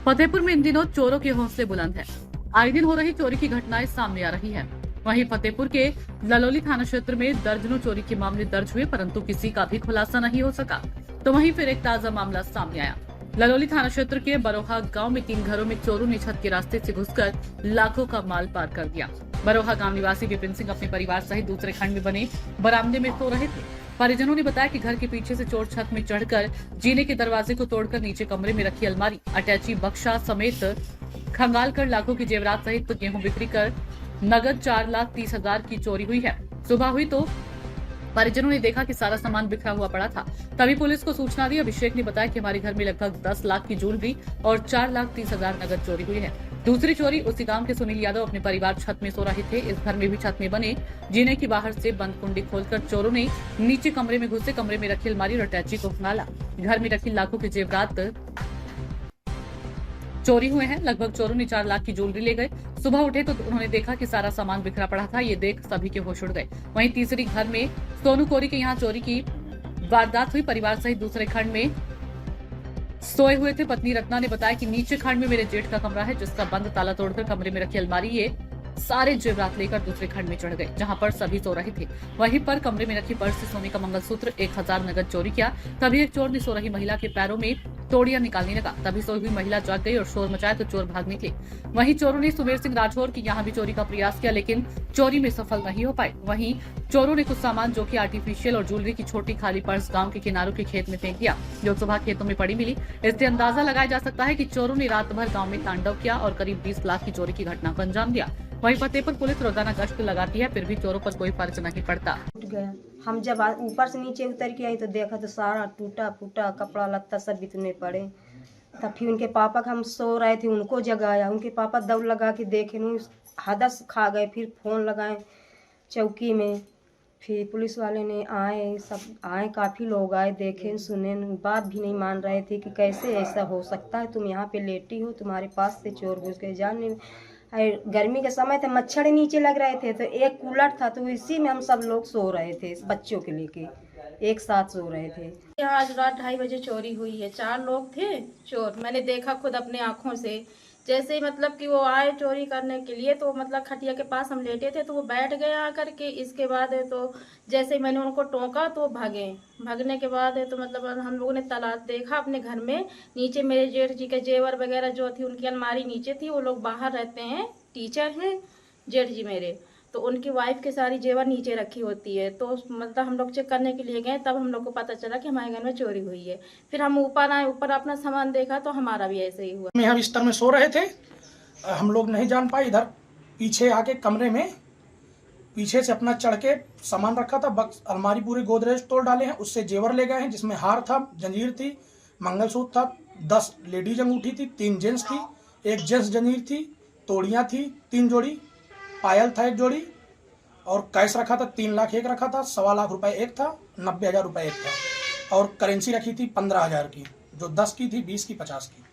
फतेहपुर में इन दिनों चोरों के हौसले बुलंद है। आए दिन हो रही चोरी की घटनाएं सामने आ रही है। वहीं फतेहपुर के ललौली थाना क्षेत्र में दर्जनों चोरी के मामले दर्ज हुए, परंतु किसी का भी खुलासा नहीं हो सका। तो वहीं फिर एक ताजा मामला सामने आया। ललौली थाना क्षेत्र के बरोहा गांव में 3 घरों में चोरों ने छत के रास्ते से घुसकर लाखों का माल पार कर दिया। बरोहा गांव निवासी विपिन सिंह अपने परिवार सहित दूसरे खंड में बने बरामदे में सो रहे थे। परिजनों ने बताया कि घर के पीछे से चोर छत में चढ़कर जीने के दरवाजे को तोड़कर नीचे कमरे में रखी अलमारी, अटैची, बक्सा समेत खंगाल कर लाखों की जेवरात सहित गेहूं बिक्री कर नगद 4,30,000 की चोरी हुई है। सुबह हुई तो परिजनों ने देखा कि सारा सामान बिखरा हुआ पड़ा था। तभी पुलिस को सूचना दी। अभिषेक ने बताया कि हमारे घर में लगभग 10 लाख की ज्वेलरी और 4,30,000 नगद चोरी हुई है। दूसरी चोरी उसी गांव के सुनील यादव अपने परिवार छत में सो रहे थे। इस घर में भी छत में बने जीने की बाहर से बंद कुंडी खोलकर चोरों ने नीचे कमरे में घुसे, कमरे में रखी अलमारी और अटैची को खंगाला। घर में रखी लाखों के जेवरात चोरी हुए हैं। लगभग चोरों ने 4 लाख की ज्वेलरी ले गए। सुबह उठे तो उन्होंने देखा कि सारा सामान बिखरा पड़ा था। ये देख सभी के होश उड़ गए। वहीं तीसरी घर में सोनू कोरी के यहाँ चोरी की वारदात हुई। परिवार सहित दूसरे खंड में सोए हुए थे। पत्नी रत्ना ने बताया कि नीचे खंड में मेरे जेठ का कमरा है, जिसका बंद ताला तोड़कर कमरे में रखी अलमारी ये सारे जेवरात लेकर दूसरे खंड में चढ़ गए, जहां पर सभी सो रहे थे। वहीं पर कमरे में रखी पर्स से सोने का मंगलसूत्र 1,000 नगद चोरी किया। तभी एक चोर ने सो रही महिला के पैरों में तोड़ियां निकालने लगा। तभी सोई हुई महिला जाग गई और शोर मचाया तो चोर भाग निकले। वहीं चोरों ने सुमेर सिंह राठौर की यहाँ भी चोरी का प्रयास किया, लेकिन चोरी में सफल नहीं हो पाए। वहीं चोरों ने कुछ सामान जो कि आर्टिफिशियल और ज्वेलरी की छोटी खाली पर्स गांव के किनारों के खेत में फेंक दिया, जो सुबह खेतों में पड़ी मिली। इससे अंदाजा लगाया जा सकता है कि चोरों ने रात भर गाँव में तांडव किया और करीब 20 लाख की चोरी की घटना को अंजाम दिया। वहीं फतेहपुर पुलिस रोजाना गश्त लगाती है, फिर भी चोरों पर कोई फर्क नहीं पड़ता। टूट गया। हम जब ऊपर से नीचे उतर के आई तो देखा तो सारा टूटा फूटा कपड़ा लत्ता सब बितने पड़े। तब फिर उनके पापा का हम सो रहे थे, उनको जगाया। उनके पापा दौड़ लगा के देखे, हदस खा गए। फिर फोन लगाए चौकी में, फिर पुलिस वाले ने आए, सब आए, काफ़ी लोग आए, देखे सुने। बात भी नहीं मान रहे थे कि कैसे ऐसा हो सकता है, तुम यहाँ पे लेटी हो, तुम्हारे पास से चोर घुस गए। जानने गर्मी के समय थे, मच्छर नीचे लग रहे थे, तो एक कूलर था तो इसी में हम सब लोग सो रहे थे, बच्चों के लेके एक साथ सो रहे थे। यहाँ आज रात 2:30 बजे चोरी हुई है। 4 लोग थे चोर, मैंने देखा खुद अपने आँखों से। जैसे ही मतलब कि वो आए चोरी करने के लिए, तो मतलब खटिया के पास हम लेटे थे तो वो बैठ गए आकर के। इसके बाद है तो जैसे ही मैंने उनको टोका तो भागे। भागने के बाद है तो मतलब हम लोगों ने तलाश देखा अपने घर में, नीचे मेरे जेठ जी के जेवर वगैरह जो थी उनकी अलमारी नीचे थी। वो लोग बाहर रहते हैं, टीचर हैं जेठ जी मेरे, तो उनकी वाइफ के सारी जेवर नीचे रखी होती है। तो मतलब हम लोग चेक करने के लिए गए, तब हम लोग को पता चला कि हमारे घर में चोरी हुई है। फिर हम ऊपर आए, ऊपर अपना सामान देखा तो हमारा भी ऐसे ही हुआ। यहाँ बिस्तर में सो रहे थे, हम लोग नहीं जान पाए। इधर पीछे आके कमरे में पीछे से अपना चढ़ के सामान रखा था, बक्स अलमारी पूरी गोदरेज तोड़ डाले हैं। उससे जेवर ले गए हैं, जिसमें हार था, जंजीर थी, मंगलसूत्र था, 10 लेडीज अंगूठी थी, 3 जेंट्स थी, 1 जेंट्स जंजीर थी, तोड़ियाँ थी 3 जोड़ी, पायल था 1 जोड़ी, और कैश रखा था 3 लाख एक रखा था, 1.25 लाख रुपए एक था, 90,000 रुपए एक था, और करेंसी रखी थी 15,000 की, जो 10 की थी, 20 की, 50 की।